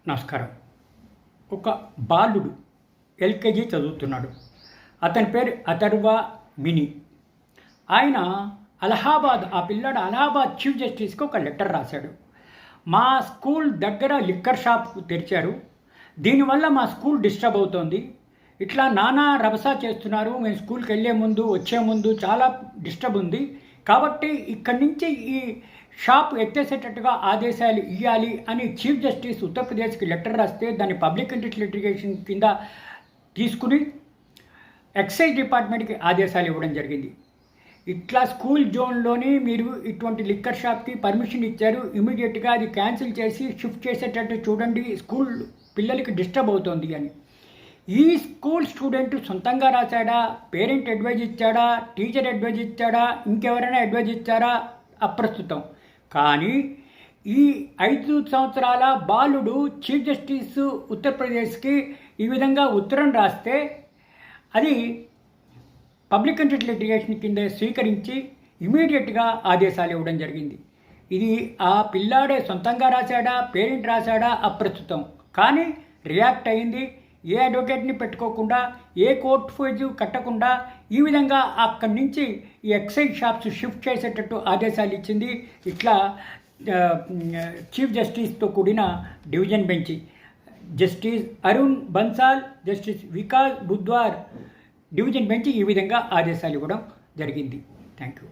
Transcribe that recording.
నమస్కారం. ఒక బాలుడు ఎల్కేజీ చదువుతున్నాడు. అతని పేరు అథర్వ మిని. ఆయన ఆ పిల్లాడు అలహాబాద్ చీఫ్ జస్టిస్కి ఒక లెటర్ రాశాడు. మా స్కూల్ దగ్గర లిక్కర్ షాప్ తెరిచారు, దీనివల్ల మా స్కూల్ డిస్టర్బ్ అవుతోంది, ఇట్లా నానా రభసా చేస్తున్నారు, మేము స్కూల్కి వెళ్ళే ముందు వచ్చే ముందు చాలా డిస్టర్బ్ ఉంది, కాబట్టి ఇక్కడి నుంచి ఈ షాప్ ఎత్తేసేటట్టుగా ఆదేశాలు ఇవ్వాలి అని చీఫ్ జస్టిస్ ఉత్తరప్రదేశ్కి లెటర్ రాస్తే దాన్ని పబ్లిక్ ఇంట్రెస్ట్ లిటిగేషన్ కింద తీసుకుని ఎక్సైజ్ డిపార్ట్మెంట్కి ఆదేశాలు ఇవ్వడం జరిగింది. ఇట్లా స్కూల్ జోన్లోని మీరు ఇటువంటి లిక్కర్ షాప్కి పర్మిషన్ ఇచ్చారు, ఇమీడియట్గా అది క్యాన్సిల్ చేసి షిఫ్ట్ చేసేటట్టు చూడండి, స్కూల్ పిల్లలకి డిస్టర్బ్ అవుతోంది అని. ఈ స్కూల్ స్టూడెంట్ సొంతంగా రాశాడా, పేరెంట్ అడ్వైజ్ ఇచ్చాడా, టీచర్ అడ్వైజ్ ఇచ్చాడా, ఇంకెవరైనా అడ్వైజ్ ఇచ్చారా అప్రస్తుతం. కానీ ఈ 5 సంవత్సరాల బాలుడు చీఫ్ జస్టిస్ ఉత్తరప్రదేశ్కి ఈ విధంగా ఉత్తరం రాస్తే అది పబ్లిక్ ఇంట్రెస్ట్ లిటిగేషన్ కింద స్వీకరించి ఇమీడియట్గా ఆదేశాలు ఇవ్వడం జరిగింది. ఇది ఆ పిల్లాడే సొంతంగా రాశాడా, పేరెంట్ రాశాడా అప్రస్తుతం. కానీ రియాక్ట్ అయింది. ఏ అడ్వకేట్ని పెట్టుకోకుండా, ఏ కోర్టు ఫీజు కట్టకుండా ఈ విధంగా అక్కడి నుంచి ఈ ఎక్సైజ్ షాప్స్ షిఫ్ట్ చేసేటట్టు ఆదేశాలు ఇచ్చింది. ఇట్లా చీఫ్ జస్టిస్తో కూడిన division bench justice Arun Bansal, justice Vikas Budhwar division bench ఈ విధంగా ఆదేశాలు ఇవ్వడం జరిగింది. Thank you.